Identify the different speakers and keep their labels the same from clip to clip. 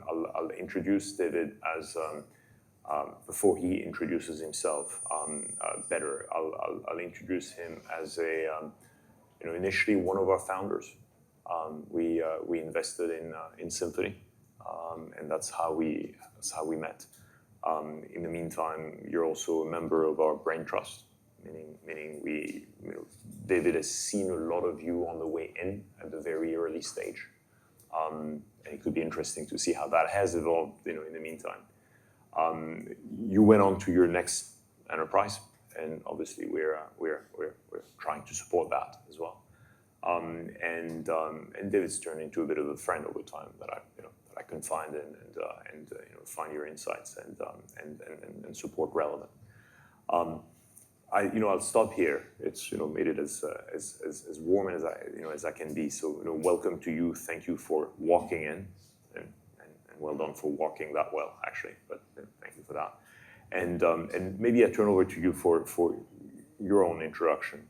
Speaker 1: I'll introduce David as before he introduces himself better. I'll introduce him as a initially one of our founders. We invested in Symphony, and that's how we met. In the meantime, you're also a member of our brain trust, meaning David has seen a lot of you on the way in at the very early stage, and it could be interesting to see how that has evolved. In the meantime, you went on to your next enterprise, and obviously we're trying to support that as well. And David's turned into a bit of a friend over time that I can find and find your insights and support relevant. I'll stop here. It's made it as warm as I can be. So welcome to you. Thank you for walking in, and well done for walking that well actually. But thank you for that. And maybe I turn over to you for your own introduction.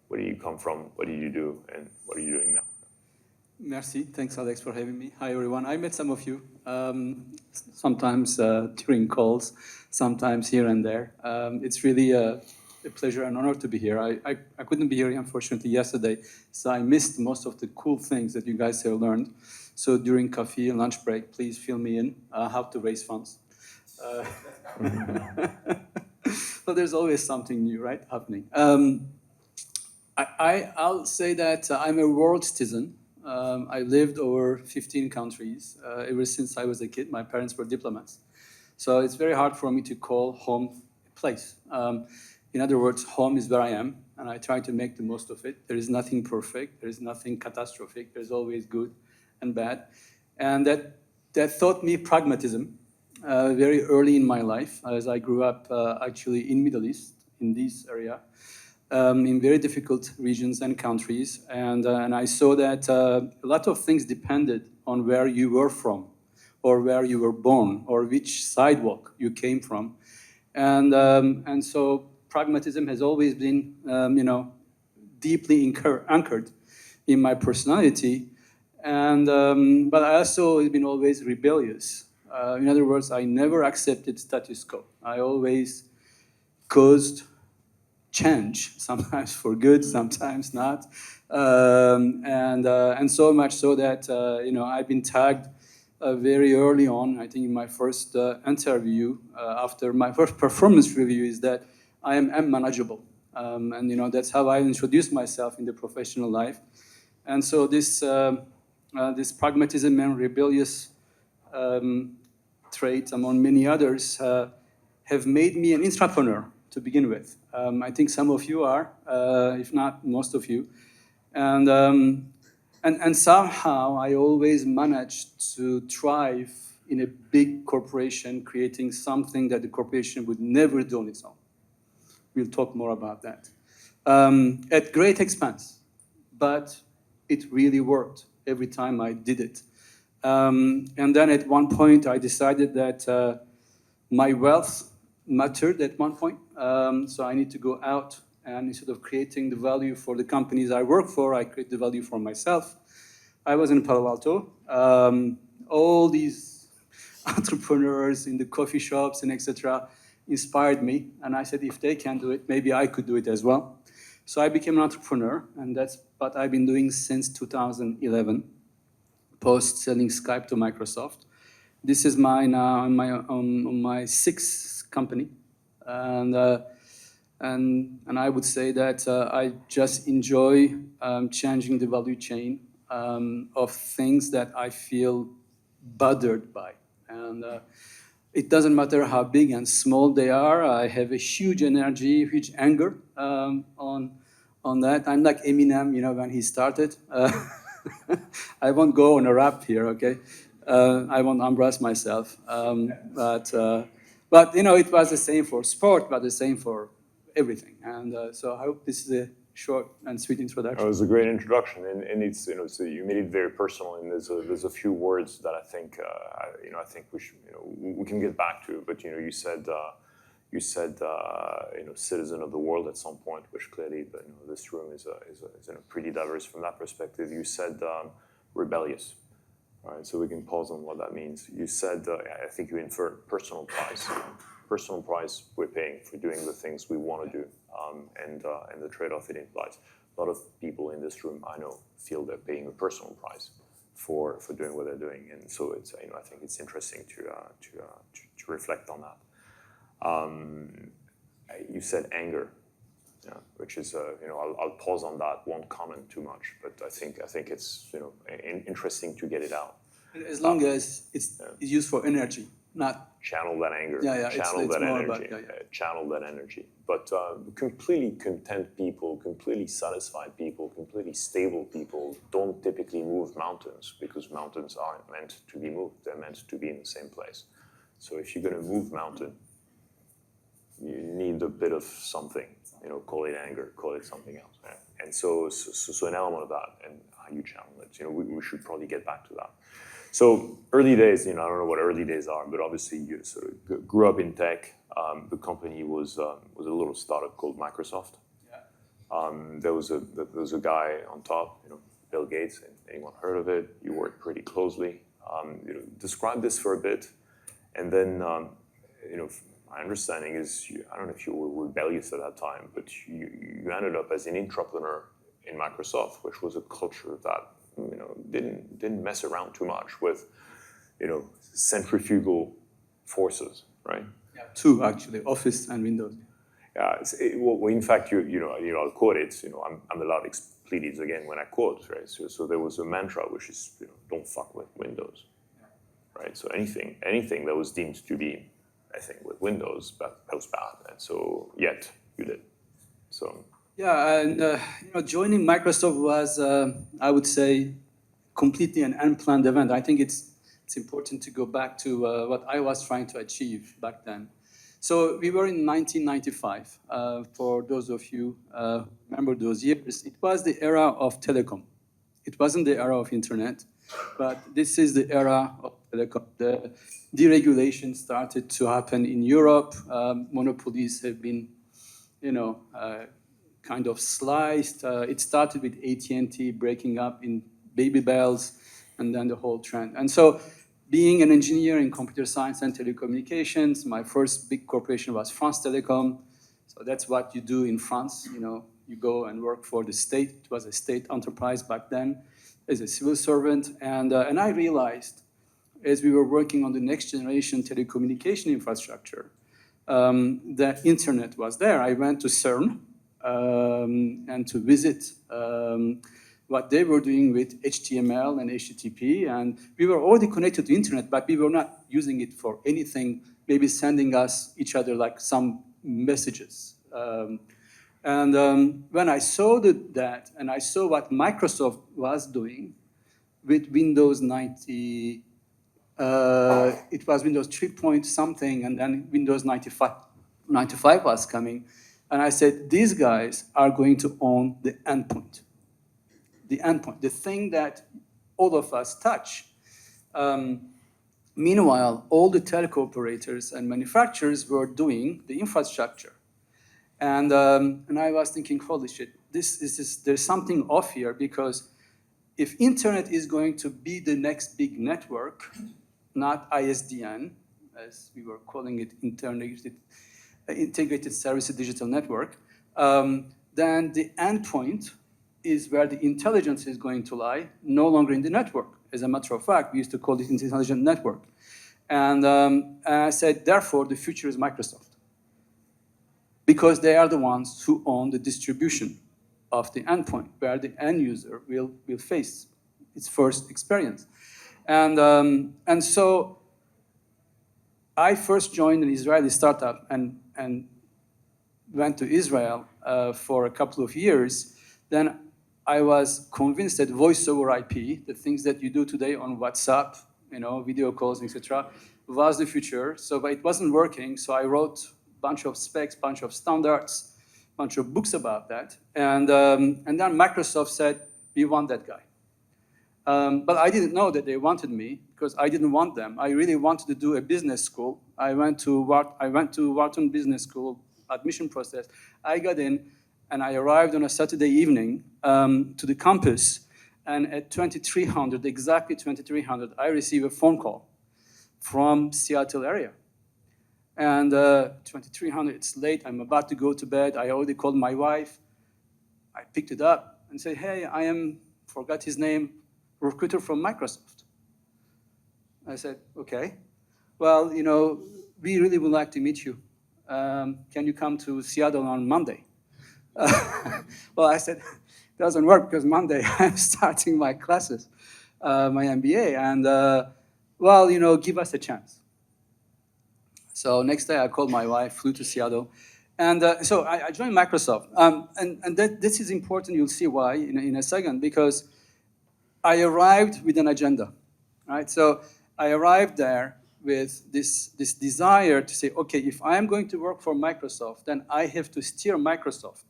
Speaker 1: Where do you come from? What do you do? And what are you doing now?
Speaker 2: Merci. Thanks, Alex, for having me. Hi, everyone. I met some of you, sometimes during calls, sometimes here and there. It's really a pleasure and honor to be here. I couldn't be here, unfortunately, yesterday, so I missed most of the cool things that you guys have learned. So during coffee and lunch break, please fill me in how to raise funds. So there's always something new, right, happening. I'll say that I'm a world citizen. I lived over 15 countries ever since I was a kid. My parents were diplomats. So it's very hard for me to call home a place. In other words, home is where I am, and I try to make the most of it. There is nothing perfect. There is nothing catastrophic. There's always good and bad. And that taught me pragmatism very early in my life, as I grew up actually in Middle East, in this area. In very difficult regions and countries, and I saw that a lot of things depended on where you were from, or where you were born, or which sidewalk you came from, and so pragmatism has always been, deeply anchored in my personality, and but I also have been always rebellious. In other words, I never accepted status quo. I always caused change, sometimes for good, sometimes not, and so much so that I've been tagged very early on. I think in my first interview, after my first performance review, is that I am unmanageable, and that's how I introduced myself in the professional life. And so this pragmatism and rebellious traits, among many others, have made me an entrepreneur to begin with. I think some of you are, if not most of you, and somehow I always managed to thrive in a big corporation, creating something that the corporation would never do on its own. We'll talk more about that. At great expense, but it really worked every time I did it. And then at one point I decided that my wealth mattered at one point, so I need to go out and instead of creating the value for the companies I work for, I create the value for myself. I was in Palo Alto. All these entrepreneurs in the coffee shops and etc. inspired me, and I said, if they can do it, maybe I could do it as well. So I became an entrepreneur, and that's what I've been doing since 2011, post selling Skype to Microsoft. This is my sixth company, and I would say that I just enjoy changing the value chain of things that I feel bothered by, and it doesn't matter how big and small they are. I have a huge energy, huge anger on that. I'm like Eminem, when he started. I won't go on a rap here, okay? I won't embarrass myself, but it was the same for sport, but the same for everything. And so I hope this is a short and sweet introduction.
Speaker 1: It was a great introduction, and it's so you made it very personal. And there's a few words that I think I think we should we can get back to. But you said citizen of the world at some point, which clearly this room is pretty diverse from that perspective. You said rebellious. All right, so we can pause on what that means. You said, I think you inferred personal price. Personal price we're paying for doing the things we want to do, and the trade-off it implies. A lot of people in this room I know feel they're paying a personal price for doing what they're doing, and so it's I think it's interesting to reflect on that. You said anger, which is I'll pause on that. Won't comment too much, but I think it's interesting to get it out.
Speaker 2: As long as it's used for energy, not
Speaker 1: channel that anger.
Speaker 2: Channel
Speaker 1: that
Speaker 2: more
Speaker 1: energy.
Speaker 2: about,
Speaker 1: Channel that energy. But completely content people, completely satisfied people, completely stable people don't typically move mountains because mountains aren't meant to be moved. They're meant to be in the same place. So if you're going to move mountain, you need a bit of something. Call it anger, call it something else. Yeah? And so an element of that and how you channel it. We should probably get back to that. So early days, I don't know what early days are, but obviously you sort of grew up in tech. The company was a little startup called Microsoft. Yeah. There was a guy on top, Bill Gates. Anyone heard of it? You worked pretty closely. Describe this for a bit, and then my understanding is I don't know if you were rebellious at that time, but you ended up as an entrepreneur in Microsoft, which was a culture that didn't mess around too much with centrifugal forces, right?
Speaker 2: Yeah, two actually, Office and Windows.
Speaker 1: Yeah, well, in fact, I'll quote it. I'm allowed expletives again when I quote, right? So there was a mantra which is don't fuck with Windows, right? So anything that was deemed to be, I think, with Windows, that was bad, and so yet you did. So.
Speaker 2: Yeah, and joining Microsoft was, I would say, completely an unplanned event. I think it's important to go back to what I was trying to achieve back then. So we were in 1995. For those of you who remember those years, it was the era of telecom. It wasn't the era of internet, but this is the era of telecom. The deregulation started to happen in Europe. Monopolies have been, kind of sliced. It started with AT&T breaking up in baby bells, and then the whole trend. And so being an engineer in computer science and telecommunications, my first big corporation was France Telecom. So that's what you do in France. You go and work for the state. It was a state enterprise back then as a civil servant. And I realized as we were working on the next generation telecommunication infrastructure, that internet was there. I went to CERN, and to visit what they were doing with HTML and HTTP. And we were already connected to the internet, but we were not using it for anything, maybe sending each other like some messages. And when I saw that, and I saw what Microsoft was doing with Windows 90, it was Windows 3 point something, and then Windows 95 was coming. And I said, these guys are going to own the endpoint. The endpoint, the thing that all of us touch. Meanwhile, all the telco operators and manufacturers were doing the infrastructure. And I was thinking, holy shit, there's something off here, because if internet is going to be the next big network, not ISDN, as we were calling it, integrated services digital network, then the endpoint is where the intelligence is going to lie, no longer in the network. As a matter of fact, we used to call it intelligent network. And I said, therefore, the future is Microsoft, because they are the ones who own the distribution of the endpoint, where the end user will face its first experience. And so I first joined an Israeli startup and went to Israel for a couple of years. Then I was convinced that voice over IP, the things that you do today on WhatsApp, video calls, etc., was the future. But it wasn't working, so I wrote a bunch of specs, bunch of standards, bunch of books about that. And then Microsoft said, we want that guy. But I didn't know that they wanted me, because I didn't want them. I really wanted to do a business school. I went to Wharton Business School, admission process. I got in, and I arrived on a Saturday evening to the campus, And at 2300, exactly 2300, I receive a phone call from Seattle area. And 2300, it's late, I'm about to go to bed. I already called my wife. I picked it up and said, hey, I am, forgot his name, recruiter from Microsoft. I said, okay. Well, you know, we really would like to meet you. Can you come to Seattle on Monday? Well, I said, doesn't work because Monday I'm starting my classes, my MBA. And, well, you know, give us a chance. So next day I called my wife, flew to Seattle. And so I joined Microsoft. And this is important. You'll see why in a second, because I arrived with an agenda, right? So I arrived there with this desire to say, okay, if I am going to work for Microsoft, then I have to steer Microsoft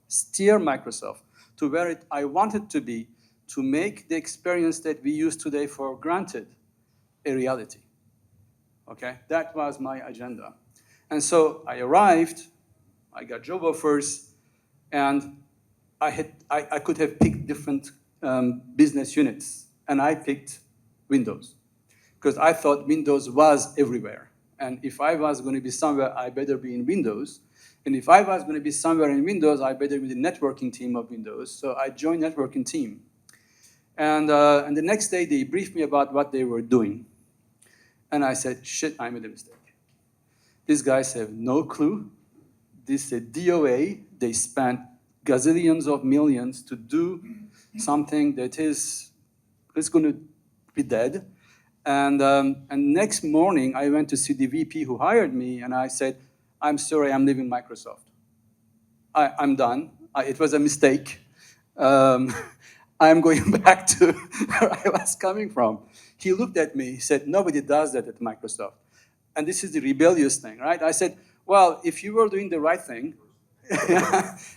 Speaker 2: to where I want it to be, to make the experience that we use today for granted a reality. Okay, that was my agenda. And so I arrived, I got job offers, and I could have picked different business units, and I picked Windows, because I thought Windows was everywhere. And if I was going to be somewhere, I better be in Windows. And if I was going to be somewhere in Windows, I better be the networking team of Windows. So I joined networking team. And the next day, they briefed me about what they were doing. And I said, shit, I made a mistake. These guys have no clue. This is a DOA. They spent gazillions of millions to do something that is going to be dead. And next morning, I went to see the VP who hired me, and I said, I'm sorry, I'm leaving Microsoft. I'm done. It was a mistake. I'm going back to where I was coming from. He looked at me, he said, nobody does that at Microsoft. And this is the rebellious thing, right? I said, well, if you were doing the right thing,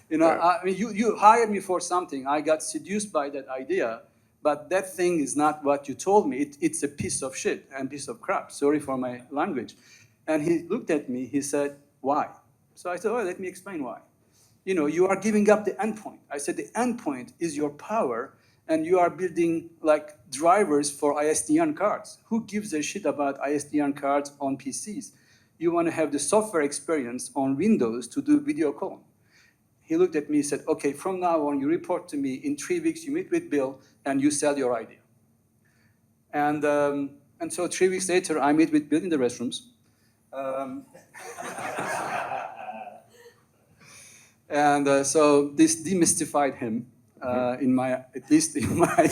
Speaker 2: you know, I mean, you hired me for something. I got seduced by that idea, but that thing is not what you told me. It's a piece of shit and piece of crap. Sorry for my language. And he looked at me, he said, why? So I said, oh, let me explain why. You know, you are giving up the endpoint. I said, the endpoint is your power, and you are building like drivers for ISDN cards. Who gives a shit about ISDN cards on PCs? You want to have the software experience on Windows to do video calling. He looked at me and said, okay, from now on, you report to me. In 3 weeks, you meet with Bill, and you sell your idea. And so 3 weeks later, I meet with Bill in the restrooms. And so this demystified him, at least in my.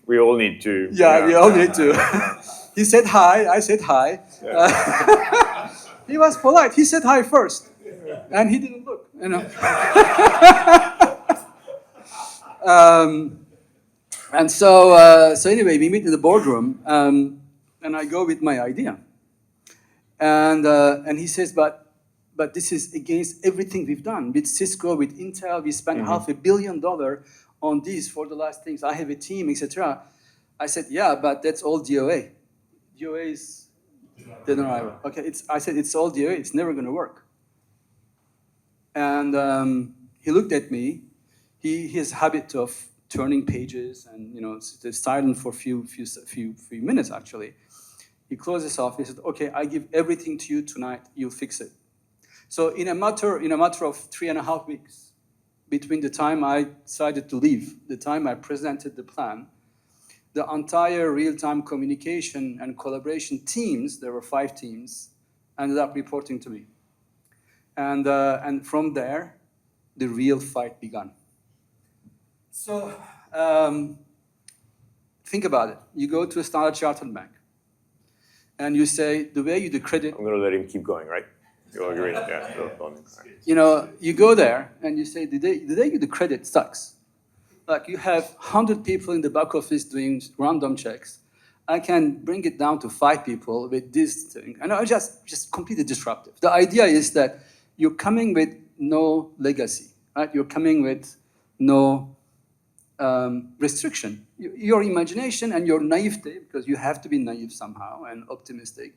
Speaker 1: We all need to.
Speaker 2: Yeah, we all need to. He said hi. I said hi. Yeah. He was polite. He said hi first, and he didn't look. You know. And so anyway, we meet in the boardroom, and I go with my idea. And he says, but this is against everything we've done. With Cisco, with Intel, we spent $500 million on these for the last things. I have a team, etc. I said, yeah, but that's all DOA. DOA is dead on arrival. Okay, I said, it's all DOA. It's never going to work. And he looked at me. He has a habit of turning pages and, you know, silent for a few minutes, actually. He closed his off. He said, okay, I give everything to you tonight. You'll fix it. So in a matter of 3.5 weeks, between the time I decided to leave, the time I presented the plan, the entire real-time communication and collaboration teams, there were 5 teams, ended up reporting to me. And from there, the real fight began. So think about it. You go to a Standard Chartered bank, and you say, the way you do credit...
Speaker 1: I'm going to let him keep going, right? You all agree? Yeah.
Speaker 2: You know, you go there, and you say, the day you do credit sucks. Like, you have 100 people in the back office doing random checks. I can bring it down to 5 people with this thing. And I just completely disruptive. The idea is that you're coming with no legacy, right? You're coming with no restriction. Your imagination and your naivete, because you have to be naive somehow and optimistic.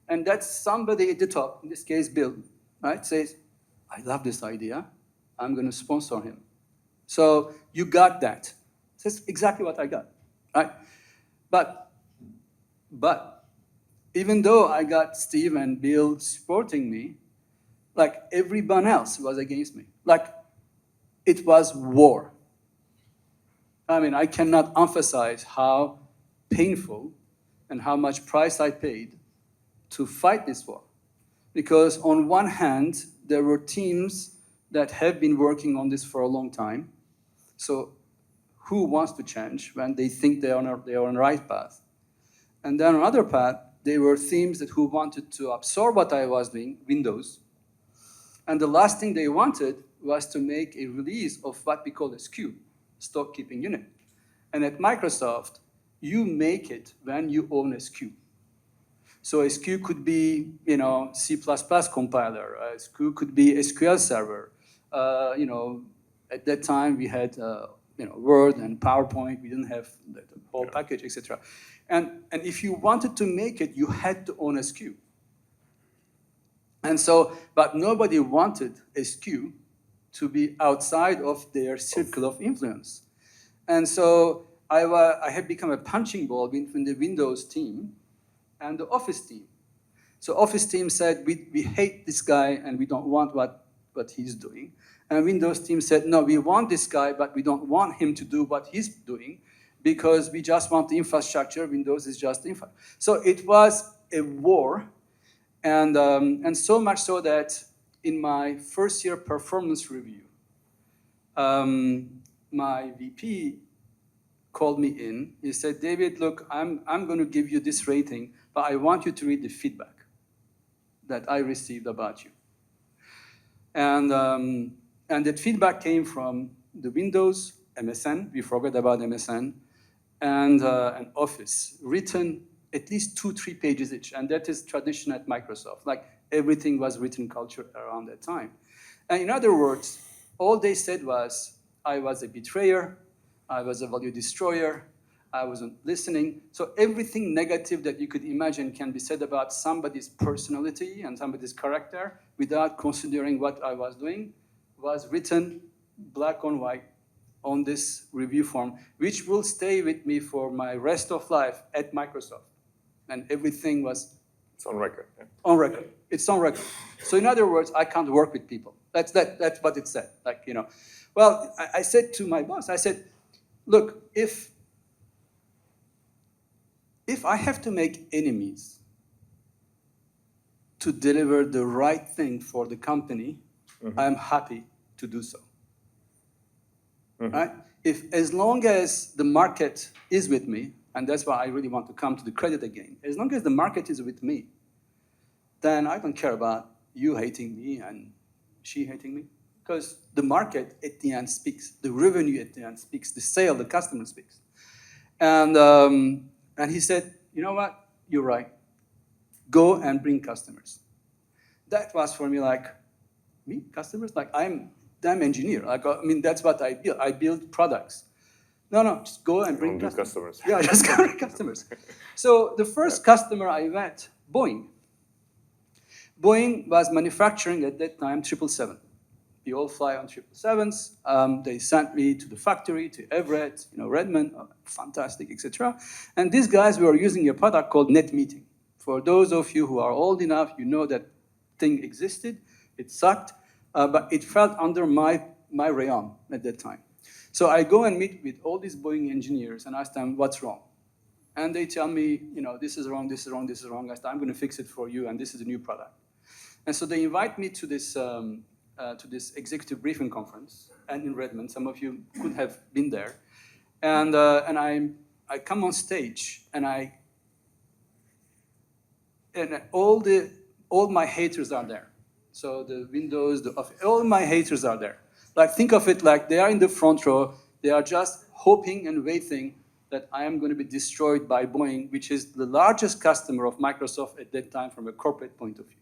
Speaker 2: And that's somebody at the top, in this case, Bill, right, says, I love this idea. I'm going to sponsor him. So you got that. That's exactly what I got, right? But even though I got Steve and Bill supporting me, like everyone else was against me. Like it was war. I mean, I cannot emphasize how painful and how much price I paid to fight this war. Because on one hand, there were teams that have been working on this for a long time. So who wants to change when they think they are on the right path? And then on other path, there were teams who wanted to absorb what I was doing, Windows. And the last thing they wanted was to make a release of what we call a SKU, stock keeping unit. And at Microsoft, you make it when you own a SKU. So a SKU could be, C++ compiler. A SKU could be SQL server. At that time we had, Word and PowerPoint. We didn't have the whole package, etc. And if you wanted to make it, you had to own a SKU. And so, but nobody wanted a SKU to be outside of their circle of influence. And so I had become a punching ball between the Windows team and the Office team. So Office team said, we hate this guy and we don't want what he's doing. And Windows team said, no, we want this guy, but we don't want him to do what he's doing because we just want the infrastructure. Windows is just infra. So it was a war. And so much so that in my first year performance review, my VP called me in. He said, David, look, I'm going to give you this rating, but I want you to read the feedback that I received about you. And that feedback came from the Windows, MSN, we forgot about MSN, and Office, written at least 2-3 pages each. And that is tradition at Microsoft. Like everything was written culture around that time. And in other words, all they said was, I was a betrayer, I was a value destroyer, I wasn't listening. So everything negative that you could imagine can be said about somebody's personality and somebody's character without considering what I was doing was written black on white on this review form, which will stay with me for my rest of life at Microsoft. And everything was...
Speaker 1: It's on record. Yeah.
Speaker 2: On record. It's on record. So in other words, I can't work with people. That's what it said. Well, I said to my boss, I said, look, if I have to make enemies to deliver the right thing for the company, I'm happy to do so. Right? As long as the market is with me, and that's why I really want to come to the credit again, as long as the market is with me, then I don't care about you hating me and she hating me. Because the market at the end speaks, the revenue at the end speaks, the sale, the customer speaks. And he said, you know what, you're right. Go and bring customers. That was for me like, me, customers? Like I'm damn engineer. That's what I build. I build products. No, just go and bring customers. Yeah, just go bring customers. So the first customer I met, Boeing. Boeing was manufacturing at that time 777. We all fly on 777s. They sent me to the factory, to Everett, Redmond, fantastic, etc. And these guys were using a product called NetMeeting. For those of you who are old enough, you know that thing existed. It sucked, but it felt under my realm at that time. So I go and meet with all these Boeing engineers and ask them, what's wrong? And they tell me, this is wrong, this is wrong, this is wrong. I said, I'm going to fix it for you, and this is a new product. And so they invite me to this executive briefing conference, and in Redmond, some of you could have been there. And I come on stage, and all my haters are there. So the Windows, all my haters are there. Like think of it like they are in the front row. They are just hoping and waiting that I am going to be destroyed by Boeing, which is the largest customer of Microsoft at that time from a corporate point of view.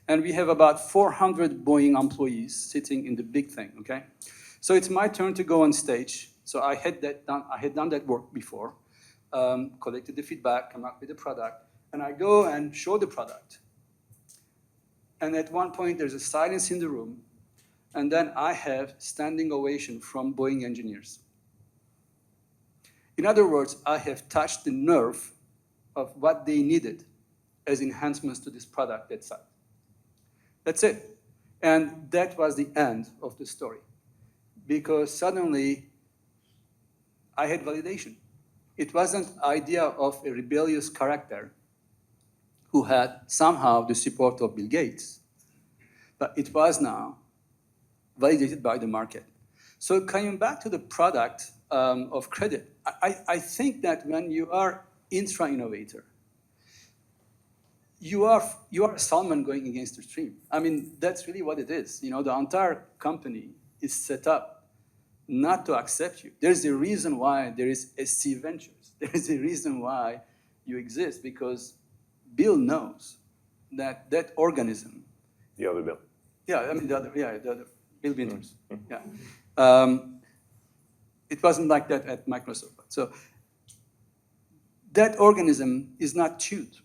Speaker 2: And we have about 400 Boeing employees sitting in the big thing, okay? So it's my turn to go on stage. So I had done that work before, collected the feedback, come up with the product, and I go and show the product. And at one point, there's a silence in the room, and then I have standing ovation from Boeing engineers. In other words, I have touched the nerve of what they needed as enhancements to this product that side. That's it. And that was the end of the story. Because suddenly, I had validation. It wasn't the idea of a rebellious character who had somehow the support of Bill Gates, but it was now validated by the market. So coming back to the product of credit, I think that when you are intra-innovator, you are a salmon going against the stream. I mean, that's really what it is. You know, the entire company is set up not to accept you. There's a reason why there is SC Ventures. There is a reason why you exist, because Bill knows that that organism.
Speaker 1: The other Bill.
Speaker 2: Yeah, I mean the other Bill Winters. Yeah, it wasn't like that at Microsoft. So that organism is not tuned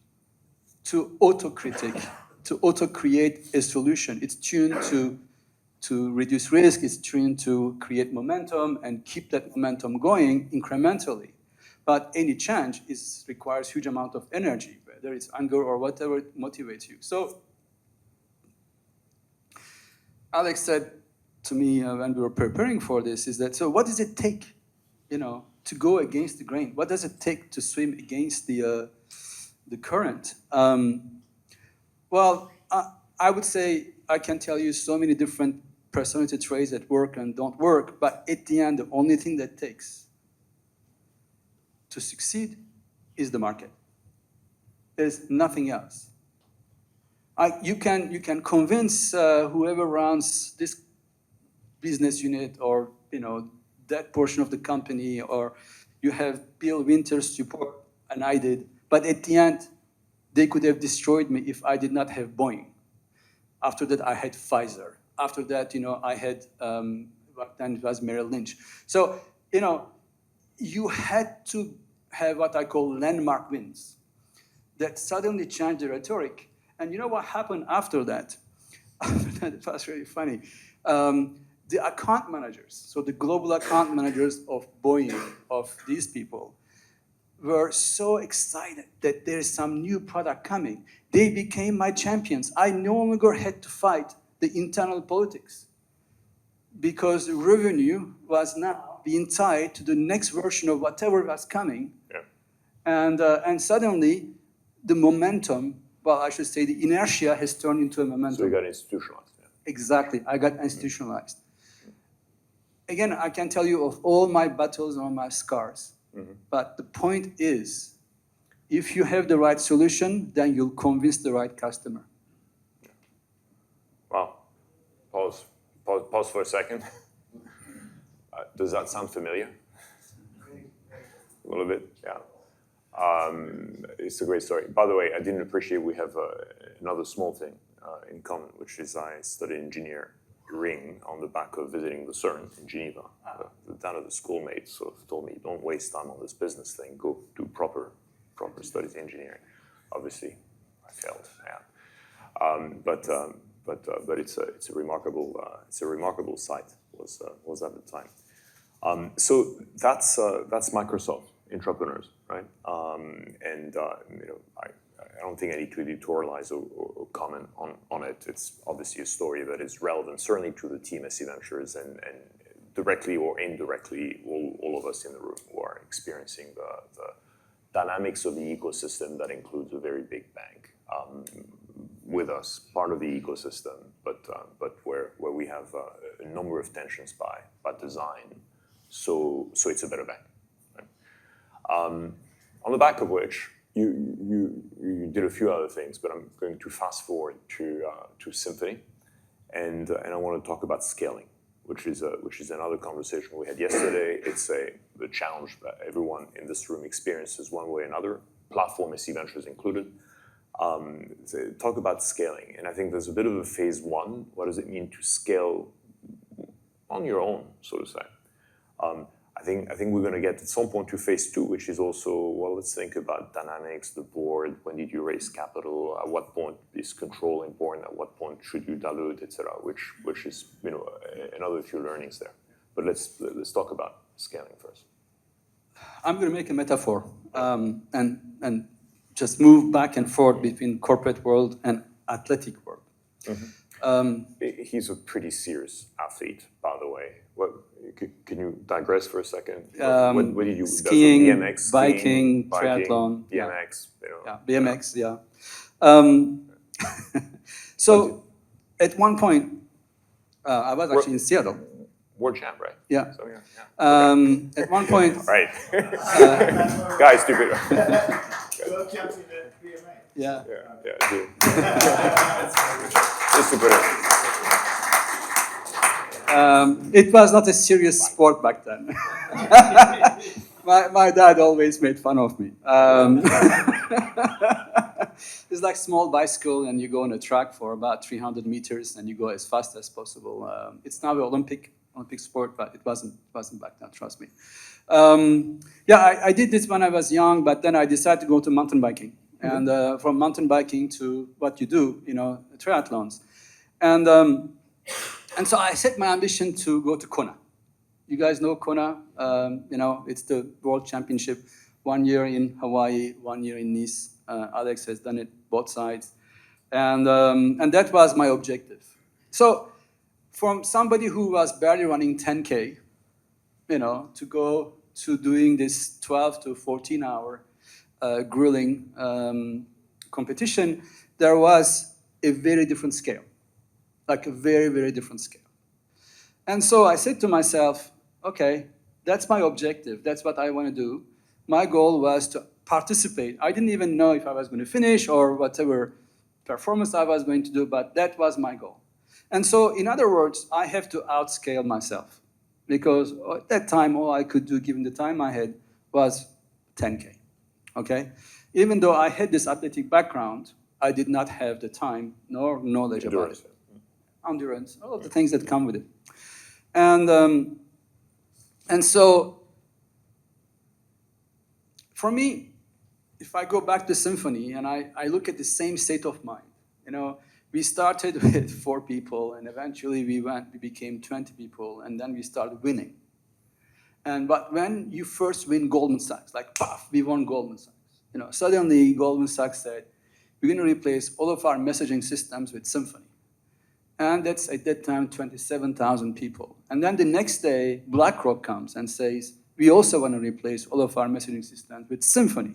Speaker 2: to autocritic, to auto-create a solution. It's tuned to reduce risk. It's tuned to create momentum and keep that momentum going incrementally. But any change requires huge amount of energy, whether it's anger or whatever motivates you. So Alex said to me when we were preparing for this, is that, so what does it take, to go against the grain? What does it take to swim against the current? Well, I would say I can tell you so many different personality traits that work and don't work, but at the end, the only thing that takes to succeed is the market. There's nothing else. You can convince whoever runs this business unit or that portion of the company, or you have Bill Winters support, and I did. But at the end, they could have destroyed me if I did not have Boeing. After that, I had Pfizer. After that, I had, back then it was Merrill Lynch. So, you had to have what I call landmark wins that suddenly changed the rhetoric. And you know what happened after that? After that, it was really funny. The account managers, so the global account managers of Boeing, of these people, were so excited that there's some new product coming. They became my champions. I no longer had to fight the internal politics because revenue was now being tied to the next version of whatever was coming. Yeah. And suddenly, the momentum, well, I should say the inertia has turned into a momentum.
Speaker 1: So you got institutionalized. Yeah.
Speaker 2: Exactly, I got institutionalized. Again, I can tell you of all my battles and all my scars. Mm-hmm. But the point is, if you have the right solution, then you'll convince the right customer.
Speaker 1: Yeah. Wow. Pause for a second. Does that sound familiar? A little bit, yeah. It's a great story. By the way, I didn't appreciate we have another small thing in common, which is I studied engineering on the back of visiting the CERN in Geneva. Down at the schoolmates sort of told me, don't waste time on this business thing, go do proper studies in engineering. Obviously, I failed, yeah. But it's a remarkable site, was at the time. So that's Microsoft entrepreneurs, right? I don't think I need to editorialize or comment on it. It's obviously a story that is relevant, certainly to the team SC Ventures, and directly or indirectly, all of us in the room who are experiencing the dynamics of the ecosystem that includes a very big bank with us, part of the ecosystem, but where we have a number of tensions by design. So it's a better bank. Right? On the back of which, you did a few other things, but I'm going to fast forward to Symphony, and I want to talk about scaling, which is another conversation we had yesterday. It's the challenge that everyone in this room experiences one way or another, platform SC Ventures included. Talk about scaling, and I think there's a bit of a phase one. What does it mean to scale on your own, so to say? I think we're going to get at some point to phase 2, which is also, well, let's think about dynamics, the board. When did you raise capital? At what point is control important? At what point should you dilute, etc. Which is another few learnings there. But let's talk about scaling first.
Speaker 2: I'm going to make a metaphor and just move back and forth between corporate world and athletic world.
Speaker 1: He's a pretty serious athlete, by the way. Can you digress for a second? What did you
Speaker 2: skiing,
Speaker 1: BMX,
Speaker 2: biking, triathlon,
Speaker 1: BMX,
Speaker 2: BMX, So at one point, I was actually in Seattle.
Speaker 1: World champ, right?
Speaker 2: Yeah.
Speaker 1: So, okay.
Speaker 2: At one point,
Speaker 1: right. Guys, stupid.
Speaker 3: World champion at BMA.
Speaker 2: Yeah.
Speaker 1: Just to put it.
Speaker 2: It was not a serious sport back then. my dad always made fun of me. It's like small bicycle, and you go on a track for about 300 meters, and you go as fast as possible. It's now an Olympic sport, but it wasn't back then. Trust me. I did this when I was young, but then I decided to go to mountain biking, and from mountain biking to what you do, triathlons, and so I set my ambition to go to Kona. You guys know Kona? It's the world championship. 1 year in Hawaii, 1 year in Nice. Alex has done it both sides. And that was my objective. So from somebody who was barely running 10K, to go to doing this 12 to 14 hour grueling competition, there was a very different scale. Like a very, very different scale. And so I said to myself, okay, that's my objective. That's what I want to do. My goal was to participate. I didn't even know if I was going to finish or whatever performance I was going to do, but that was my goal. And so, in other words, I have to outscale myself because at that time, all I could do, given the time I had, was 10K, okay? Even though I had this athletic background, I did not have the time nor knowledge about it. Endurance, all of the things that come with it. And so, for me, if I go back to symphony and I look at the same state of mind, we started with 4 people and eventually we became 20 people and then we started winning. But when you first win Goldman Sachs, like paf, we won Goldman Sachs. Suddenly Goldman Sachs said, we're going to replace all of our messaging systems with Symphony. And that's, at that time, 27,000 people. And then the next day, BlackRock comes and says, we also want to replace all of our messaging systems with Symphony.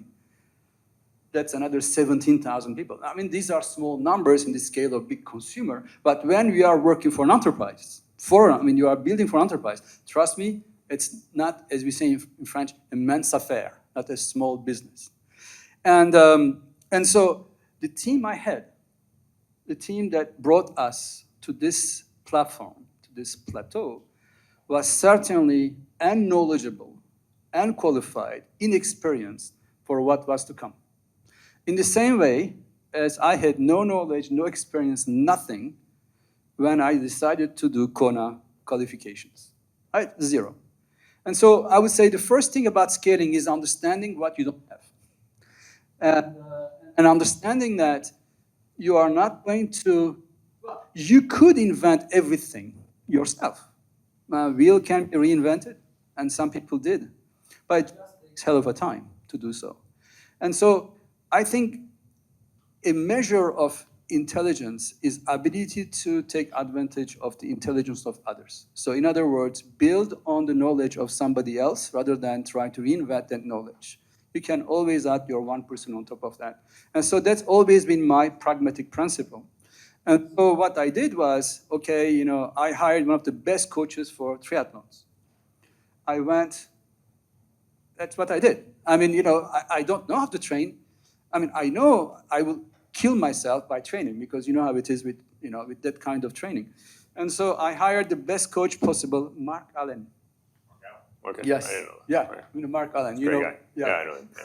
Speaker 2: That's another 17,000 people. I mean, these are small numbers in the scale of big consumer. But when we are working for an enterprise, you are building for an enterprise, trust me, it's not, as we say in French, a mince affaire, not a small business. And so the team I had, the team that brought us to this platform, to this plateau, was certainly unknowledgeable, unqualified, inexperienced for what was to come. In the same way as I had no knowledge, no experience, nothing, when I decided to do Kona qualifications. Right? Zero. And so I would say the first thing about scaling is understanding what you don't have. And understanding that you are not going to, you could invent everything yourself. Wheel can be reinvented, and some people did. But it just takes hell of a time to do so. And so I think a measure of intelligence is ability to take advantage of the intelligence of others. So in other words, build on the knowledge of somebody else rather than try to reinvent that knowledge. You can always add your 1% on top of that. And so that's always been my pragmatic principle. And so what I did was, okay, I hired one of the best coaches for triathlons. That's what I did. I mean, I don't know how to train. I mean, I know I will kill myself by training because you know how it is with that kind of training. And so I hired the best coach possible, Mark Allen.
Speaker 1: Okay.
Speaker 2: Yes.
Speaker 1: I didn't know that.
Speaker 2: Yeah.
Speaker 1: Okay.
Speaker 2: Mark Allen.
Speaker 1: Great guy.
Speaker 2: Yeah.
Speaker 1: I know him. Yeah.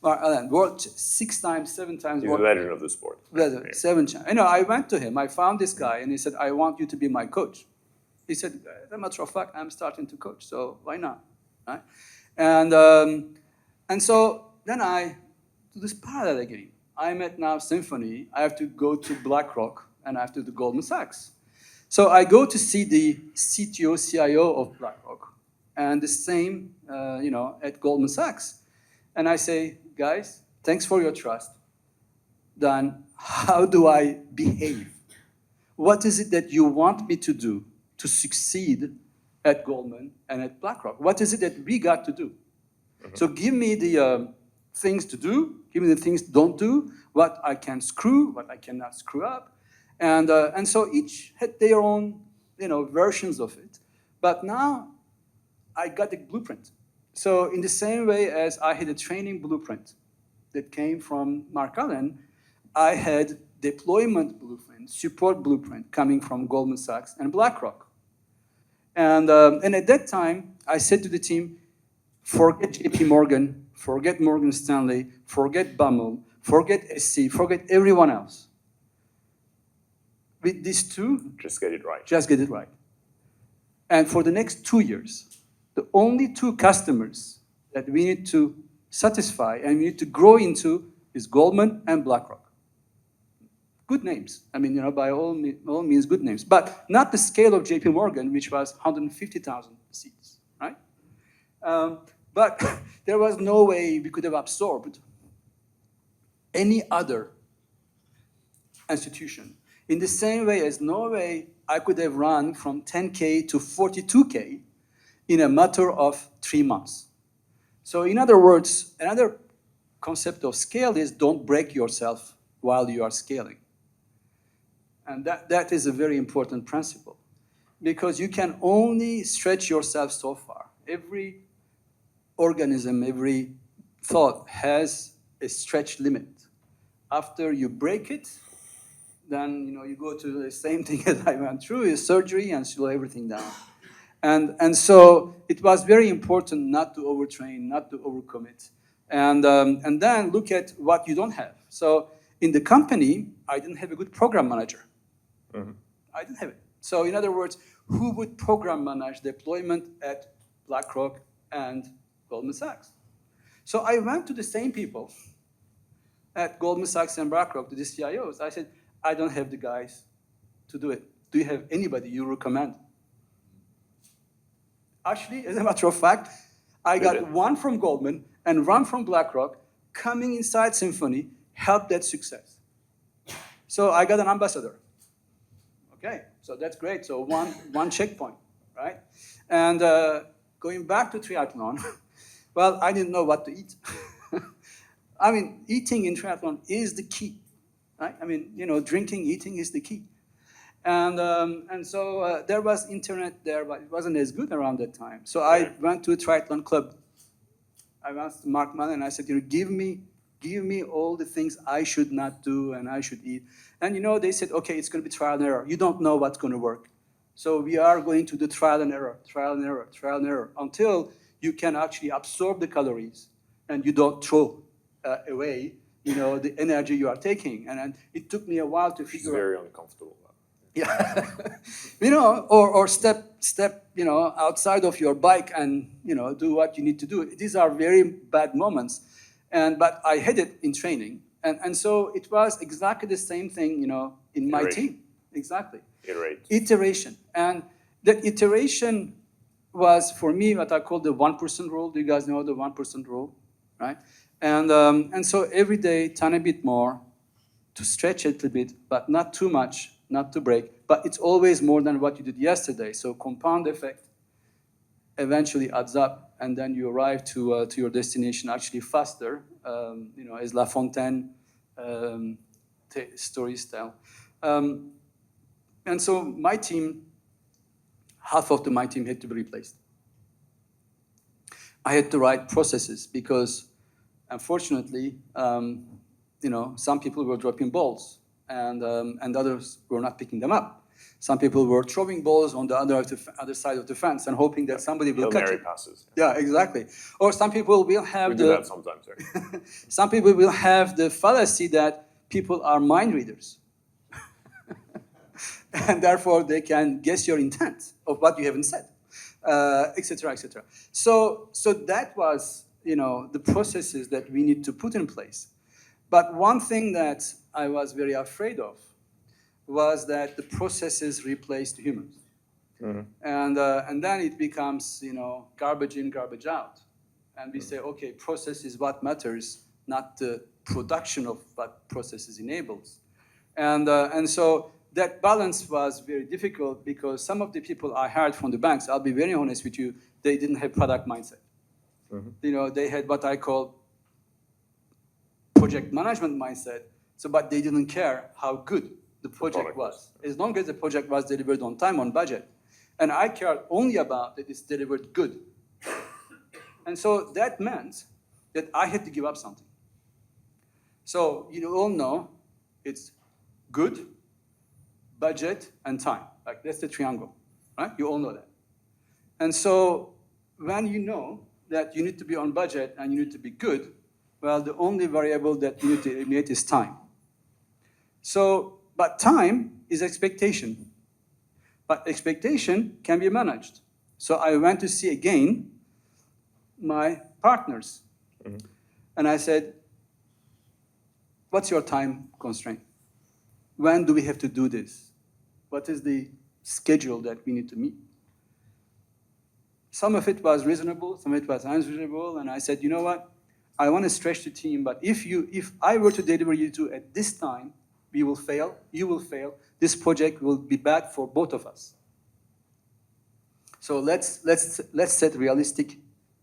Speaker 2: Mark Allen worked 6 times, 7 times.
Speaker 1: He's a legend of the sport.
Speaker 2: Legend,
Speaker 1: Yeah.
Speaker 2: 7 times. I went to him. I found this guy, and he said, "I want you to be my coach." He said, "As a matter of fact, I'm starting to coach, so why not?" right? And so then I do this parallel again. I'm at now Symphony. I have to go to BlackRock, and I have to do Goldman Sachs. So I go to see the CTO, CIO of BlackRock, and the same, at Goldman Sachs. And I say, guys, thanks for your trust. Then how do I behave? What is it that you want me to do to succeed at Goldman and at BlackRock? What is it that we got to do? Mm-hmm. So give me the things to do, give me the things don't do, what I can screw, what I cannot screw up. And so each had their own, versions of it. But now I got the blueprint. So in the same way as I had a training blueprint that came from Mark Allen, I had deployment blueprint, support blueprint coming from Goldman Sachs and BlackRock. And at that time, I said to the team, forget JP Morgan, forget Morgan Stanley, forget Bummel, forget SC, forget everyone else. With these two,
Speaker 1: just get it right.
Speaker 2: Just get it right. And for the next 2 years, the only two customers that we need to satisfy and we need to grow into is Goldman and BlackRock. Good names. I mean, by all means, good names. But not the scale of JP Morgan, which was 150,000 seats, right? But there was no way we could have absorbed any other institution. In the same way as no way I could have run from 10K to 42K in a matter of 3 months. So in other words, another concept of scale is don't break yourself while you are scaling. And that is a very important principle because you can only stretch yourself so far. Every organism, every thought has a stretch limit. After you break it, then you go to the same thing that I went through, is surgery and slow everything down. And so it was very important not to overtrain, not to overcommit. And then look at what you don't have. So in the company, I didn't have a good program manager. Mm-hmm. I didn't have it. So in other words, who would program manage deployment at BlackRock and Goldman Sachs? So I went to the same people at Goldman Sachs and BlackRock, to the CIOs. I said, I don't have the guys to do it. Do you have anybody you recommend? Actually, as a matter of fact, I got one from Goldman and one from BlackRock coming inside Symphony, help that success. So I got an ambassador. Okay, so that's great. So one checkpoint, right? And going back to triathlon, well, I didn't know what to eat. I mean, eating in triathlon is the key, right? I mean, drinking, eating is the key. And so there was internet there, but it wasn't as good around that time. So I went to a triathlon club. I asked Mark Manson and I said, give me all the things I should not do and I should eat. And they said, okay, it's going to be trial and error. You don't know what's going to work. So we are going to do trial and error, trial and error, trial and error, until you can actually absorb the calories and you don't throw away, the energy you are taking. And it took me a while to figure out.
Speaker 1: It's very uncomfortable.
Speaker 2: Yeah, or step, outside of your bike and, do what you need to do. These are very bad moments. But I had it in training. And so it was exactly the same thing, in my team. Exactly. Iteration. And that iteration was, for me, what I call the 1% rule. Do you guys know the 1% rule, right? And so every day, tiny bit more to stretch it a little bit, but not too much, not to break. But it's always more than what you did yesterday. So compound effect eventually adds up, and then you arrive to your destination actually faster, as La Fontaine stories tell. And so my team, half of my team had to be replaced. I had to write processes because, unfortunately, some people were dropping balls and others were not picking them up. Some people were throwing balls on the other side of the fence and hoping that somebody will catch it.
Speaker 1: Passes.
Speaker 2: Yeah, exactly. Or some people will have
Speaker 1: we do that sometimes. Right?
Speaker 2: Some people will have the fallacy that people are mind readers. And therefore, they can guess your intent of what you haven't said. etc., etc. So that was, the processes that we need to put in place. But one thing that I was very afraid of was that the processes replaced humans. Mm-hmm. And then it becomes, garbage in, garbage out. And we say, okay, process is what matters, not the production of what processes enables. And so that balance was very difficult because some of the people I hired from the banks, I'll be very honest with you, they didn't have product mindset. Mm-hmm. They had what I call project management mindset, but they didn't care how good the project was. As long as the project was delivered on time, on budget. And I cared only about that it's delivered good. And so that meant that I had to give up something. So you all know it's good, budget, and time. Like that's the triangle, right? You all know that. And so when you know that you need to be on budget and you need to be good, well, the only variable that you need to eliminate is time. So, but time is expectation. But expectation can be managed. So I went to see again my partners. Mm-hmm. And I said, what's your time constraint? When do we have to do this? What is the schedule that we need to meet? Some of it was reasonable, some of it was unreasonable, and I said, you know what? I want to stretch the team, but if I were to deliver you to at this time, we will fail, you will fail, this project will be bad for both of us. So let's set realistic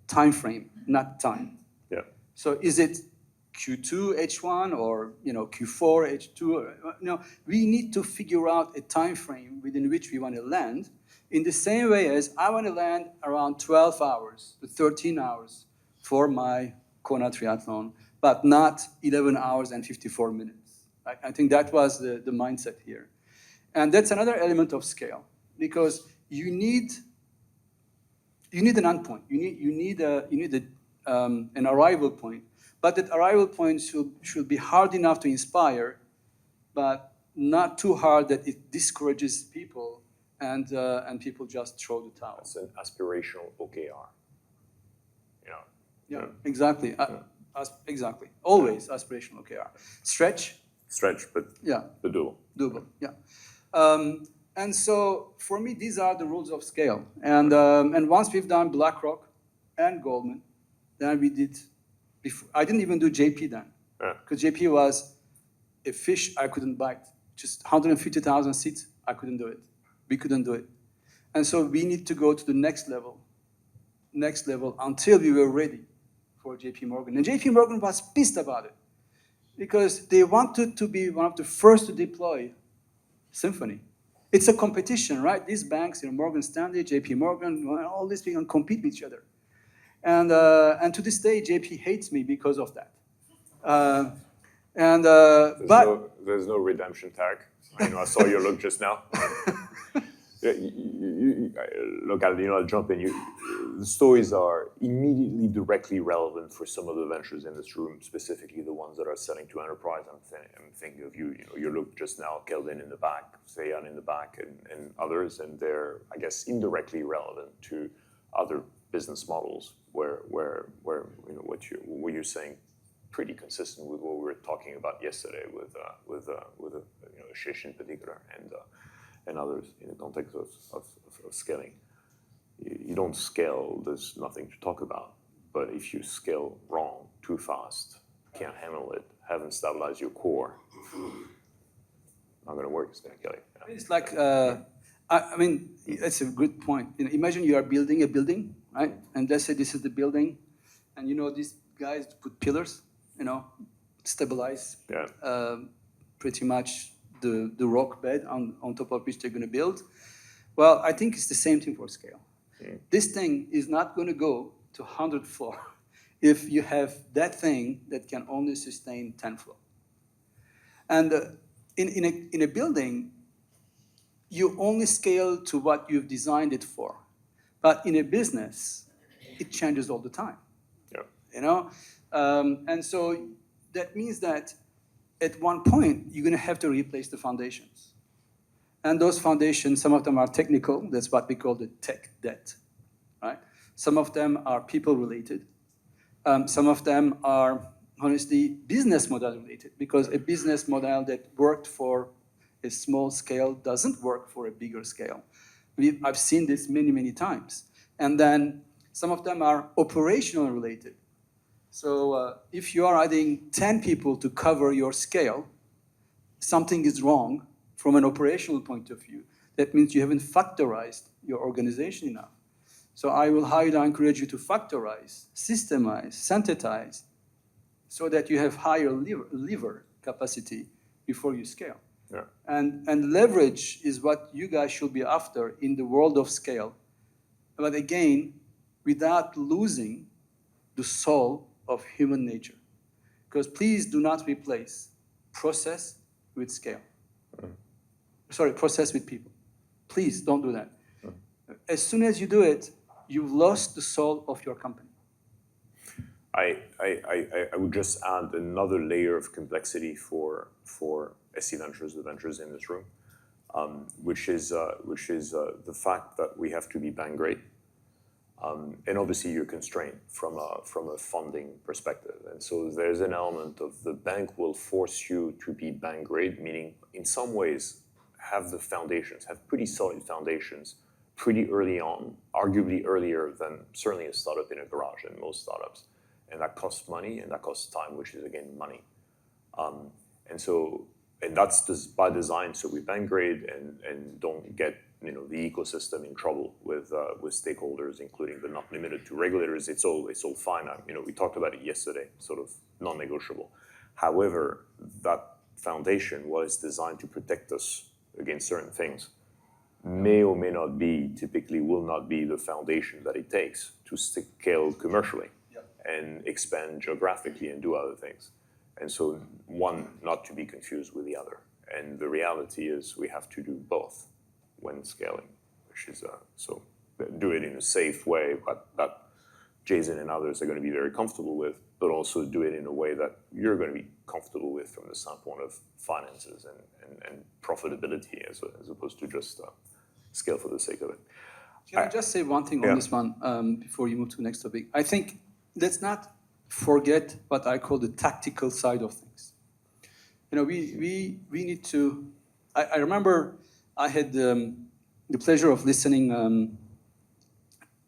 Speaker 2: time frame, not time. Yeah. So is it Q2 H1 or Q4 H2? We need to figure out a time frame within which we want to land. In the same way as I want to land around 12 hours to 13 hours for my Kona triathlon, but not 11 hours and 54 minutes. I think that was the mindset here. And that's another element of scale, because you need an endpoint. You need an arrival point. But that arrival point should be hard enough to inspire, but not too hard that it discourages people and people just throw the towel.
Speaker 1: It's an aspirational OKR.
Speaker 2: Yeah, exactly. Exactly. Always aspirational OKR. Stretch, but
Speaker 1: doable.
Speaker 2: Doable, yeah. And so for me, these are the rules of scale. And once we've done BlackRock and Goldman, then we did. I didn't even do JP then, because JP was a fish I couldn't bite. Just 150,000 seats, I couldn't do it. We couldn't do it. And so we need to go to the next level until we were ready for JP Morgan. And JP Morgan was pissed about it because they wanted to be one of the first to deploy Symphony. It's a competition, right? These banks, Morgan Stanley, JP Morgan, all these people compete with each other. And to this day, JP hates me because of that.
Speaker 1: There's no redemption tag. I saw your look just now. Look, I'll jump in. The stories are immediately directly relevant for some of the ventures in this room, specifically the ones that are selling to enterprise. I'm thinking of you. Your look just now, Kelvin in the back, Seyan in the back, and others, and they're, I guess, indirectly relevant to other business models where what you're saying, pretty consistent with what we were talking about yesterday with Shish in particular and others in the context of scaling. You don't scale, there's nothing to talk about. But if you scale wrong, too fast, can't handle it, haven't stabilized your core, not going to work, it's going to kill you. Yeah.
Speaker 2: It's like, that's a good point. Imagine you are building a building, right? And let's say this is the building, and these guys put pillars, stabilize pretty much the rock bed on top of which they're going to build. Well, I think it's the same thing for scale. Mm. This thing is not going to go to 100 floor if you have that thing that can only sustain 10 floor. And in a building, you only scale to what you've designed it for. But in a business, it changes all the time. Yeah. And so that means that at one point, you're going to have to replace the foundations. And those foundations, some of them are technical. That's what we call the tech debt. right? Some of them are people-related. Some of them are, honestly, business model-related, because a business model that worked for a small scale doesn't work for a bigger scale. I've seen this many, many times. And then some of them are operational-related. So if you are adding 10 people to cover your scale, something is wrong from an operational point of view. That means you haven't factorized your organization enough. So I will highly encourage you to factorize, systemize, synthesize, so that you have higher lever capacity before you scale.
Speaker 1: Yeah.
Speaker 2: And leverage is what you guys should be after in the world of scale. But again, without losing the soul of human nature. Because please do not replace process with scale. Sorry, process with people. Please don't do that. As soon as you do it, you've lost the soul of your company.
Speaker 1: I would just add another layer of complexity for SC Ventures, the ventures in this room, which is the fact that we have to be bank grade. And obviously you're constrained from a funding perspective. And so there's an element of the bank will force you to be bank grade, meaning in some ways have the foundations, have pretty solid foundations pretty early on, arguably earlier than certainly a startup in a garage and most startups. And that costs money and that costs time, which is again money. And that's by design, so we bank grade and don't get the ecosystem in trouble with stakeholders, including but not limited to regulators. It's all fine. We talked about it yesterday, sort of non-negotiable. However, that foundation was designed to protect us against certain things. May or may not be, typically will not be the foundation that it takes to scale commercially and expand geographically and do other things. And so one, not to be confused with the other. And the reality is we have to do both when scaling, which is, so do it in a safe way, but that Jason and others are going to be very comfortable with, but also do it in a way that you're going to be comfortable with from the standpoint of finances and profitability as opposed to just scale for the sake of it.
Speaker 2: Can I just say one thing on this one before you move to the next topic? I think let's not forget what I call the tactical side of things. We need to. I remember I had the pleasure of listening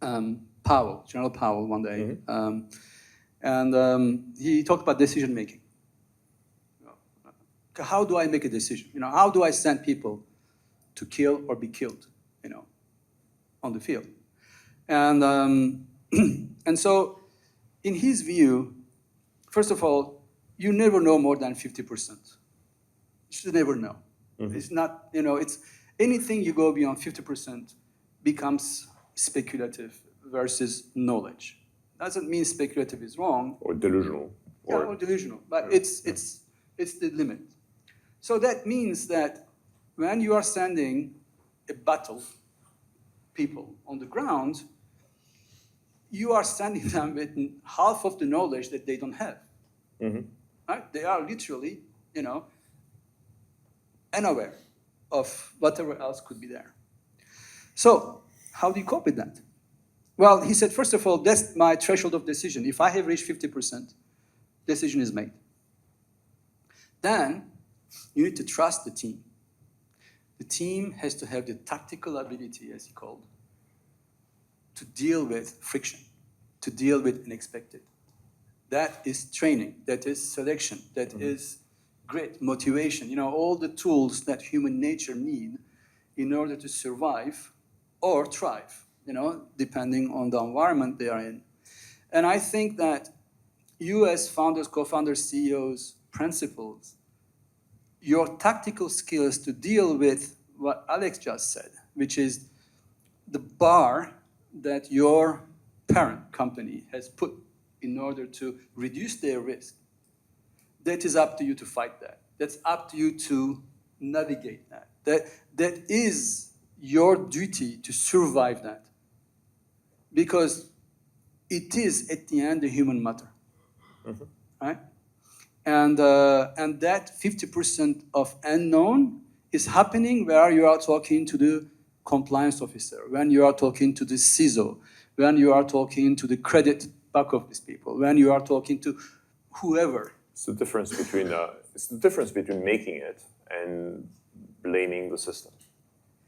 Speaker 2: General Powell, one day, and he talked about decision making. How do I make a decision? How do I send people to kill or be killed? On the field, and so, in his view, first of all, you never know more than 50%. You should never know. It's not, it's anything you go beyond 50% becomes speculative versus knowledge. Doesn't mean speculative is wrong.
Speaker 1: Or delusional.
Speaker 2: Or delusional, but it's the limit. So that means that when you are sending a battle people on the ground, you are sending them with half of the knowledge that they don't have. Right? They are literally, unaware of whatever else could be there. So how do you cope with that? Well, he said, first of all, that's my threshold of decision. If I have reached 50%, decision is made. Then you need to trust the team. The team has to have the tactical ability, as he called, to deal with friction, to deal with unexpected. That is training, that is selection, that is grit, motivation, all the tools that human nature need in order to survive or thrive, depending on the environment they are in. And I think that you as founders, co-founders, CEOs, principals, your tactical skills to deal with what Alex just said, which is the bar that your parent company has put in order to reduce their risk, that is up to you to fight that. That's up to you to navigate that. That is your duty to survive that. Because it is, at the end, a human matter. Right? And that 50% of unknown is happening where you are talking to the compliance officer, when you are talking to the CISO, when you are talking to the credit back office people, when you are talking to whoever.
Speaker 1: It's the difference between making it and blaming the system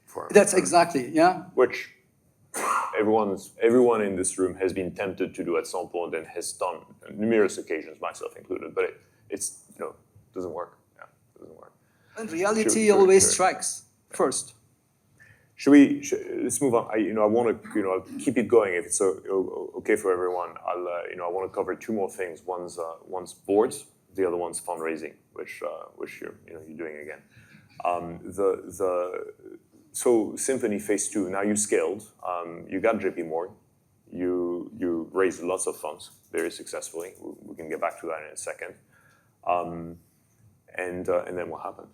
Speaker 1: for it.
Speaker 2: That's exactly, yeah.
Speaker 1: Which everyone in this room has been tempted to do at some point and has done on numerous occasions, myself included. But it's doesn't work. Yeah, it doesn't work.
Speaker 2: And reality always strikes first.
Speaker 1: Let's move on. I want to keep it going if it's okay for everyone. I want to cover two more things. One's boards, the other one's fundraising, which you're doing again. So Symphony Phase 2. Now you scaled. You got JP Morgan. You raised lots of funds very successfully. We can get back to that in a second. And then what happened?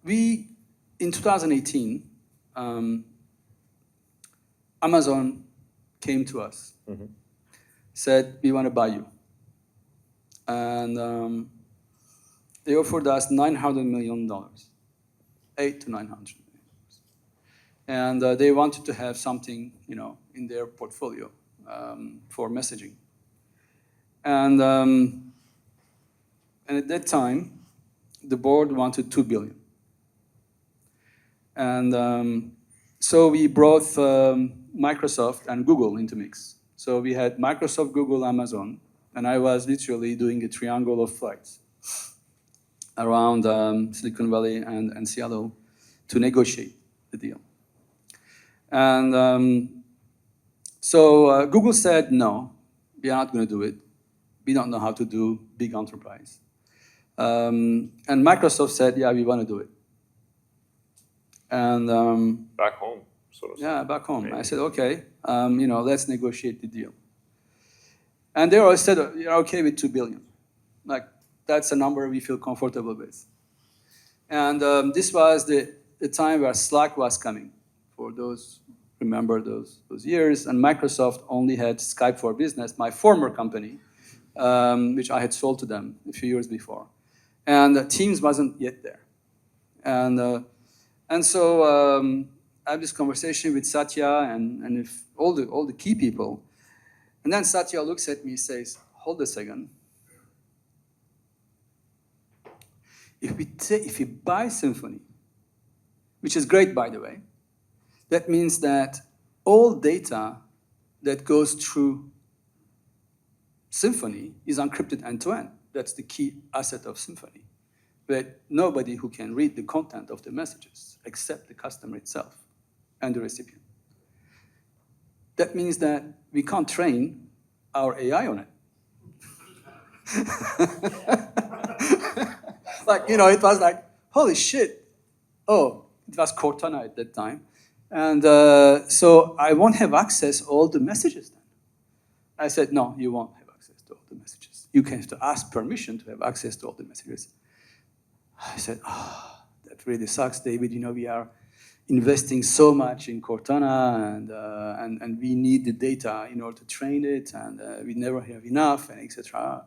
Speaker 2: In 2018, Amazon came to us, said, we want to buy you. And they offered us $900 million, 8 to 900 million. And they wanted to have something, in their portfolio for messaging. And at that time, the board wanted $2 billion. And so we brought Microsoft and Google into mix. So we had Microsoft, Google, Amazon, and I was literally doing a triangle of flights around Silicon Valley and Seattle to negotiate the deal. And so Google said, no, we are not going to do it. We don't know how to do big enterprise. And Microsoft said, yeah, we want to do it. And
Speaker 1: back home, sort of.
Speaker 2: Yeah, back home. Maybe. I said, okay, let's negotiate the deal. And they all said, you're okay with $2 billion. Like, that's a number we feel comfortable with. And this was the time where Slack was coming. For those remember those years, and Microsoft only had Skype for Business, my former company, which I had sold to them a few years before. And Teams wasn't yet there. And so I have this conversation with Satya and if all the key people. And then Satya looks at me and says, hold a second. If we buy Symphony, which is great, by the way, that means that all data that goes through Symphony is encrypted end-to-end. That's the key asset of Symphony. But nobody who can read the content of the messages except the customer itself and the recipient. That means that we can't train our AI on it. It was like, holy shit. Oh, it was Cortana at that time. And so I won't have access all the messages then. I said, no, you won't have access to all the messages. You can have to ask permission to have access to all the messages. I said, that really sucks, David. We are investing so much in Cortana, and we need the data in order to train it, and we never have enough, and etc.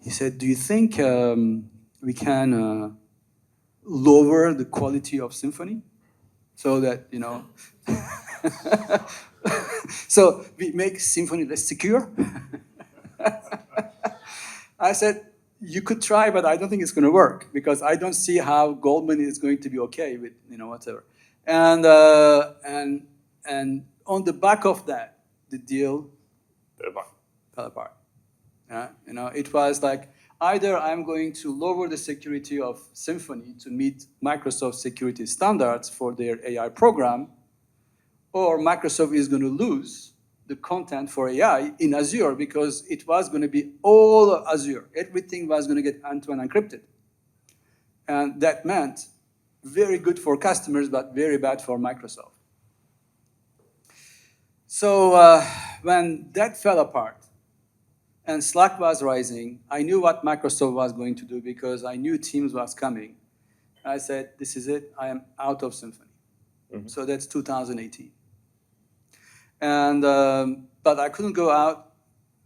Speaker 2: He said, do you think we can lower the quality of Symphony so that, so we make Symphony less secure? I said, you could try, but I don't think it's going to work because I don't see how Goldman is going to be okay with, whatever. And on the back of that, the deal fell apart. Yeah? It was like, either I'm going to lower the security of Symphony to meet Microsoft security standards for their AI program, or Microsoft is going to lose the content for AI in Azure because it was going to be all Azure. Everything was going to get end-to-end encrypted. And that meant very good for customers, but very bad for Microsoft. So when that fell apart and Slack was rising, I knew what Microsoft was going to do because I knew Teams was coming. I said, this is it. I am out of Symphony. Mm-hmm. So that's 2018. And but I couldn't go out.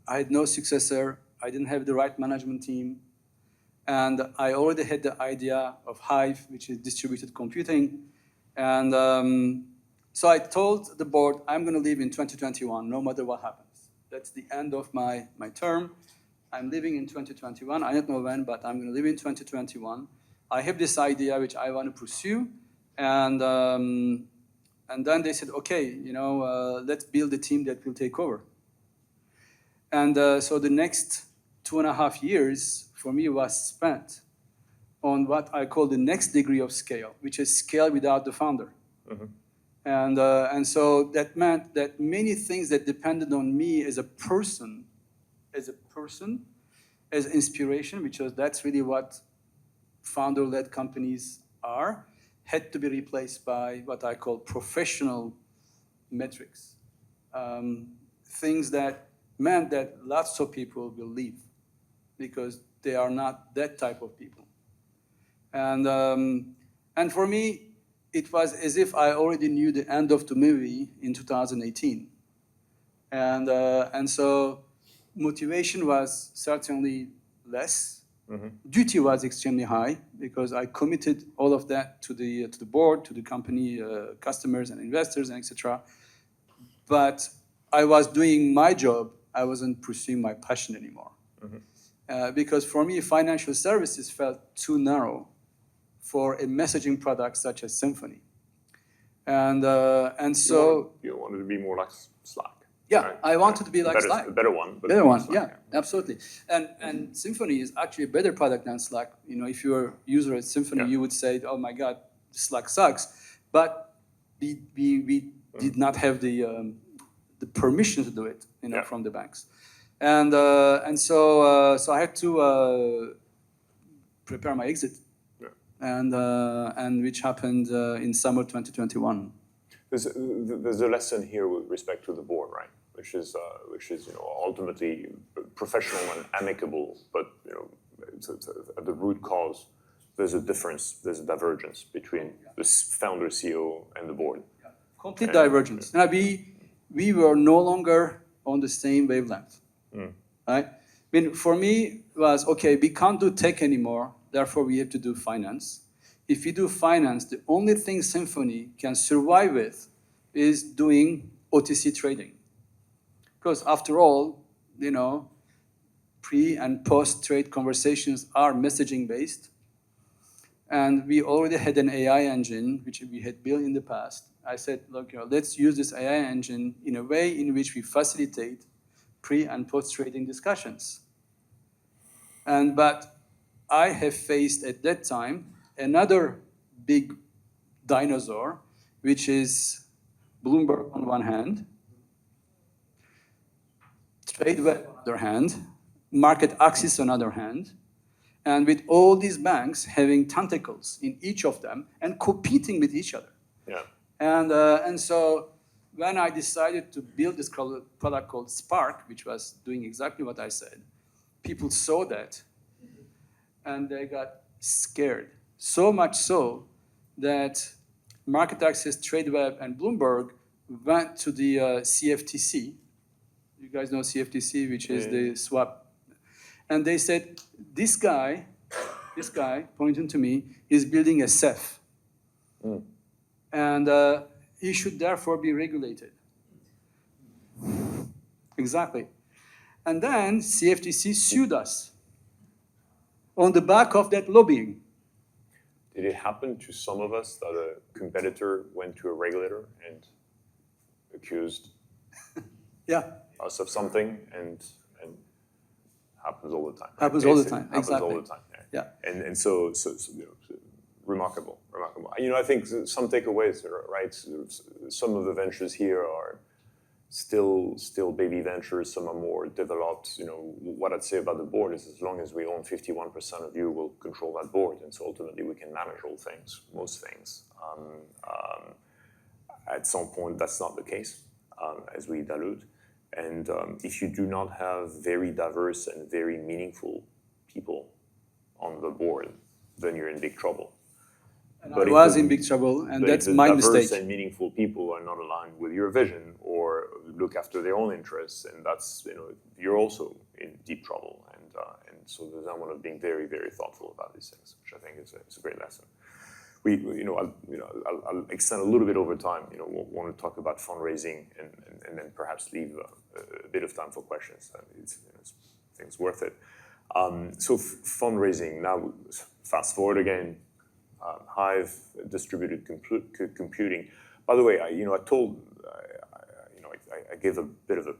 Speaker 2: I had no successor. I didn't have the right management team. And I already had the idea of Hive, which is distributed computing. And so I told the board, I'm going to leave in 2021, no matter what happens. That's the end of my term. I'm leaving in 2021. I don't know when, but I'm going to leave in 2021. I have this idea which I want to pursue. And then they said, okay, let's build a team that will take over. And so the next 2.5 years for me was spent on what I call the next degree of scale, which is scale without the founder. Mm-hmm. And so that meant that many things that depended on me as a person, as inspiration, because that's really what founder-led companies are, had to be replaced by what I call professional metrics. Things that meant that lots of people will leave because they are not that type of people. And for me, it was as if I already knew the end of the movie in 2018. And so motivation was certainly less. Mm-hmm. Duty was extremely high because I committed all of that to the board, to the company, customers and investors, and etc. But I was doing my job. I wasn't pursuing my passion anymore. Mm-hmm. Because for me, financial services felt too narrow for a messaging product such as Symphony. And so...
Speaker 1: You wanted to be more like Slack.
Speaker 2: Yeah,
Speaker 1: right?
Speaker 2: I wanted to be like Slack.
Speaker 1: A better one. But
Speaker 2: better one,
Speaker 1: Slack,
Speaker 2: yeah, absolutely. And Symphony is actually a better product than Slack. If you're a user at Symphony, you would say, oh my God, Slack sucks. But we did not have the permission to do it, from the banks. And so I had to prepare my exit. And which happened in summer 2021.
Speaker 1: There's a lesson here with respect to the board, right? Which is ultimately professional and amicable, but at the root cause, there's a difference, there's a divergence between the founder, CEO, and the board.
Speaker 2: Yeah. Complete divergence. Now we were no longer on the same wavelength, right? I mean, for me, it was okay. We can't do tech anymore. Therefore, we have to do finance. If we do finance, the only thing Symphony can survive with is doing OTC trading. Because after all, pre- and post-trade conversations are messaging-based. And we already had an AI engine, which we had built in the past. I said, look, let's use this AI engine in a way in which we facilitate pre- and post-trading discussions. But I have faced at that time another big dinosaur, which is Bloomberg on one hand, TradeWeb on the other hand, Market Access on the other hand, and with all these banks having tentacles in each of them and competing with each other.
Speaker 1: Yeah.
Speaker 2: And so when I decided to build this product called Spark, which was doing exactly what I said, people saw that and they got scared. So much so that Market Access, TradeWeb, and Bloomberg went to the CFTC. You guys know CFTC, which is the swap. And they said, this guy, pointing to me, is building a SEF. And he should therefore be regulated. Exactly. And then CFTC sued us on the back of that lobbying.
Speaker 1: Did it happen to some of us that a competitor went to a regulator and accused us of something, and happens all the time? Right?
Speaker 2: Happens all the time,
Speaker 1: happens
Speaker 2: exactly.
Speaker 1: all the time.
Speaker 2: Yeah.
Speaker 1: And so remarkable. I think some takeaways, right? Some of the ventures here are still baby ventures. Some are more developed. What I'd say about the board is, as long as we own 51% of you, we'll control that board, and so ultimately we can manage all things, most things. At some point, that's not the case as we dilute. And if you do not have very diverse and very meaningful people on the board, then you're in big trouble.
Speaker 2: And I was in big trouble, and that's my mistake.
Speaker 1: Diverse and meaningful people are not aligned with your vision or look after their own interests, and that's you're also in deep trouble. And so there's an element of being very, very thoughtful about these things, which I think is a great lesson. I'll extend a little bit over time. Want to talk about fundraising and then perhaps leave a bit of time for questions. I think it's worth it. So fundraising now. Fast forward again. Hive, distributed computing. By the way, I gave a bit of a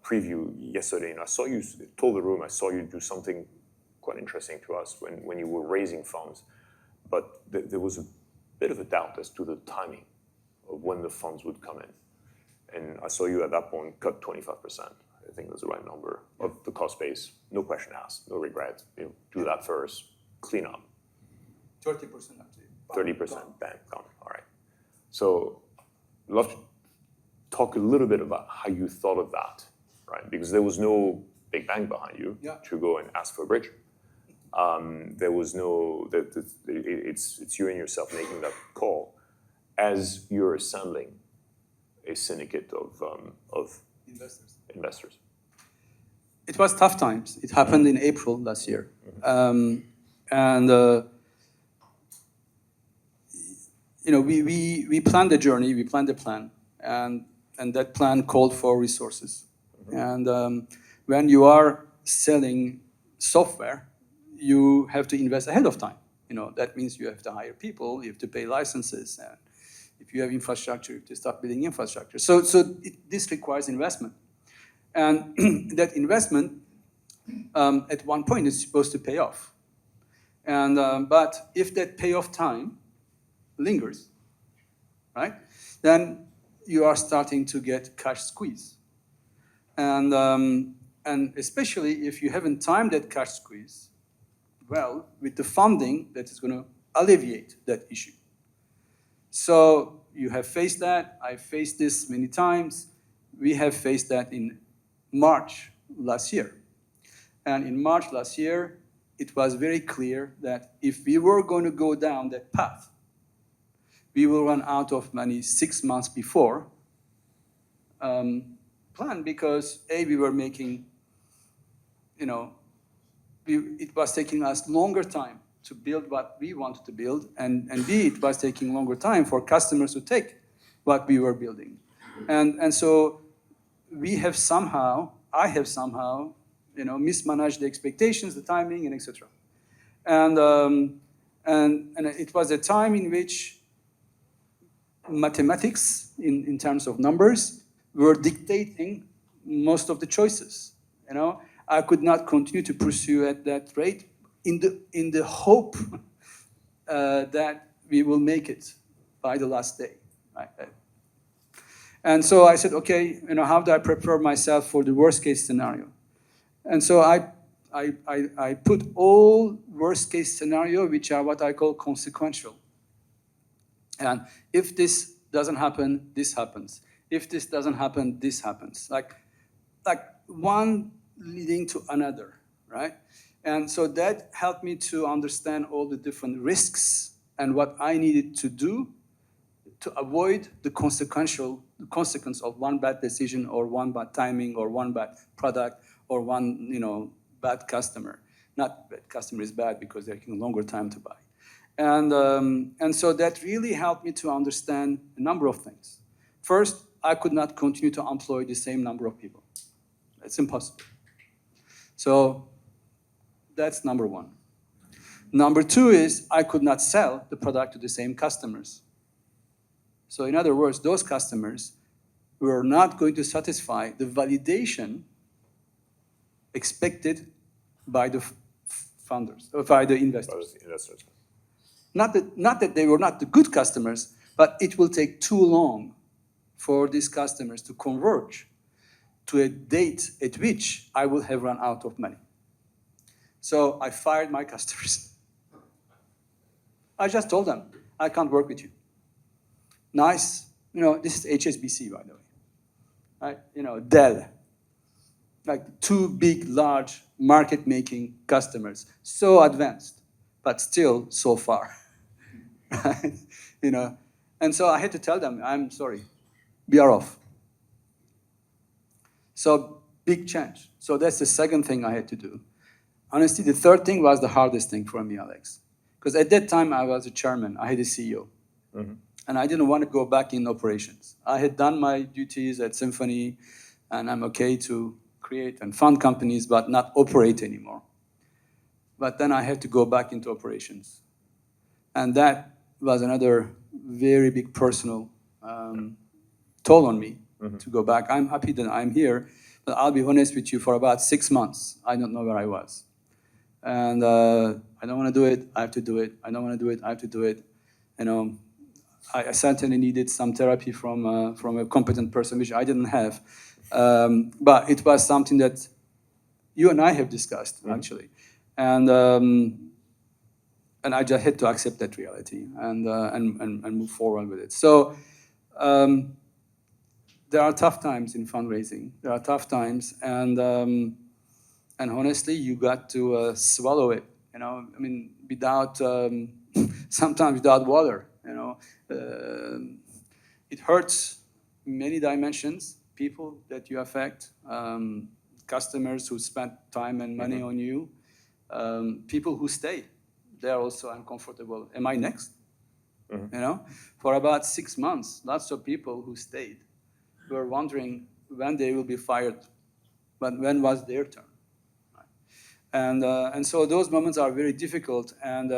Speaker 1: preview yesterday, and I saw you told the room I saw you do something quite interesting to us when you were raising funds, but there was a bit of a doubt as to the timing of when the funds would come in, and I saw you at that point cut 25%. I think that's the right number of the cost base. No question asked, no regret. Do that first, clean up.
Speaker 2: 30% actually.
Speaker 1: 30%, bang, gone. All right. So, I'd love to talk a little bit about how you thought of that, right? Because there was no big bang behind you to go and ask for a bridge. There was no. It's you and yourself making that call as you're assembling a syndicate of investors.
Speaker 2: It was tough times. It happened in April last year, we planned the journey, we planned the plan, and that plan called for resources. And when you are selling software, you have to invest ahead of time. That means you have to hire people, you have to pay licenses, and if you have infrastructure, you have to start building infrastructure. So this requires investment. And that investment, at one point, is supposed to pay off. And but if that payoff time lingers, right, then you are starting to get cash squeeze. And especially if you haven't timed that cash squeeze well with the funding that is going to alleviate that issue. So you have faced that. I faced this many times. We have faced that in March last year. And in March last year, it was very clear that if we were going to go down that path, we will run out of money 6 months before plan, because A, we were making, it was taking us longer time to build what we wanted to build, and B, it was taking longer time for customers to take what we were building. And so I have somehow, mismanaged the expectations, the timing, and etc. And it was a time in which mathematics, in terms of numbers, were dictating most of the choices. I could not continue to pursue at that rate in the hope that we will make it by the last day. Right? And so I said, okay, how do I prepare myself for the worst case scenario? And so I put all worst case scenario, which are what I call consequential. And if this doesn't happen, this happens. If this doesn't happen, this happens. Like one leading to another, right? And so that helped me to understand all the different risks and what I needed to do to avoid the consequence of one bad decision or one bad timing or one bad product or one bad customer. Not that customer is bad because they're taking a longer time to buy. And so that really helped me to understand a number of things. First, I could not continue to employ the same number of people. It's impossible. So that's number one. Number two is I could not sell the product to the same customers. So in other words, those customers were not going to satisfy the validation expected by the founders, or by the investors. Not that they were not the good customers, but it will take too long for these customers to converge to a date at which I will have run out of money. So I fired my customers. I just told them, I can't work with you. Nice, this is HSBC, by the way. Right? Dell. Like 2 big, large, market-making customers. So advanced, but still so far. Right? And so I had to tell them, I'm sorry, we are off. So big change. So that's the second thing I had to do. Honestly, the third thing was the hardest thing for me, Alex. Because at that time, I was a chairman. I had a CEO. And I didn't want to go back in operations. I had done my duties at Symphony, and I'm okay to create and fund companies, but not operate anymore. But then I had to go back into operations. And that was another very big personal toll on me to go back. I'm happy that I'm here, but I'll be honest with you, for about 6 months, I don't know where I was. And I don't want to do it, I have to do it. I don't want to do it, I have to do it. You know, I certainly needed some therapy from a competent person, which I didn't have. But it was something that you and I have discussed, actually. And I just had to accept that reality and move forward with it. So there are tough times in fundraising. There are tough times, and honestly, you got to swallow it. You know, I mean, without sometimes without water. You know, it hurts many dimensions. People that you affect, customers who spend time and money on you, people who stay. They're also uncomfortable. Am I next? You know, for about 6 months, lots of people who stayed were wondering when they will be fired, but when was their turn? And so those moments are very difficult. And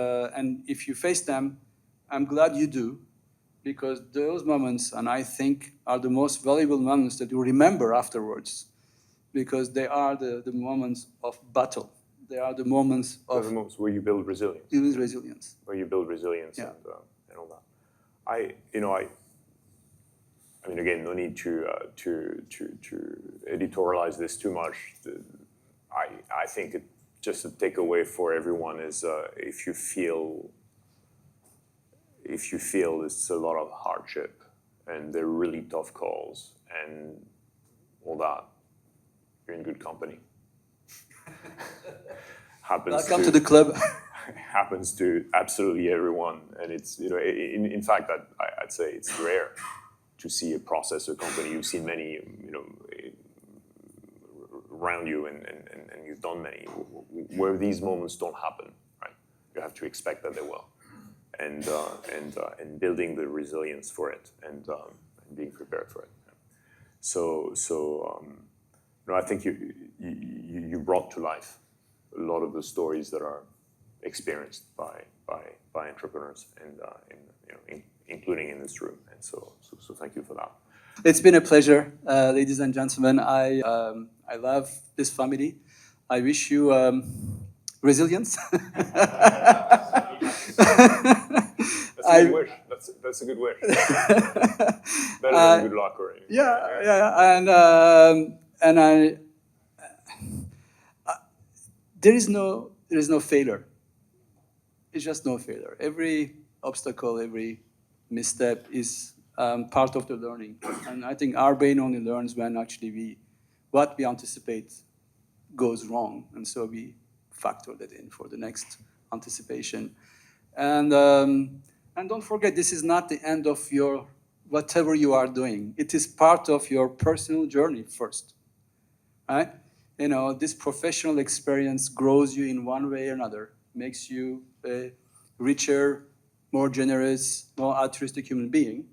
Speaker 2: if you face them, I'm glad you do, because those moments, and I think, are the most valuable moments that you remember afterwards, because they are the moments of battle. They are the moments of...
Speaker 1: the moments where you build resilience.
Speaker 2: Resilience.
Speaker 1: Where you build resilience and all that. I mean, again, no need to editorialize this too much. I think just a takeaway for everyone is if you feel it's a lot of hardship and they're really tough calls and all that, you're in good company.
Speaker 2: Welcome to the club.
Speaker 1: Happens to absolutely everyone, and it's, you know, in fact, I'd say it's rare to see a processor company. You've seen many, you know, around you, and you've done many where these moments don't happen. Right? You have to expect that they will, and building the resilience for it, and being prepared for it. So I think you brought to life a lot of the stories that are experienced by entrepreneurs, and including in this room. And so thank you for that.
Speaker 2: It's been a pleasure, ladies and gentlemen. I love this family. I wish you resilience.
Speaker 1: That's a good wish. That's a good wish. Better than good luck or anything.
Speaker 2: Yeah. And there is no failure. It's just no failure. Every obstacle, every misstep is part of the learning. And I think our brain only learns when actually what we anticipate goes wrong. And so we factor that in for the next anticipation. And don't forget, this is not the end of your whatever you are doing. It is part of your personal journey first. Right? You know, this professional experience grows you in one way or another, makes you a richer, more generous, more altruistic human being.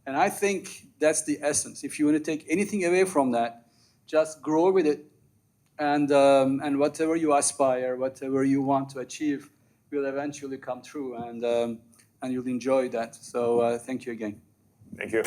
Speaker 2: And I think that's the essence. If you want to take anything away from that, just grow with it. And whatever you aspire, whatever you want to achieve will eventually come true, and you'll enjoy that. So thank you again.
Speaker 1: Thank you.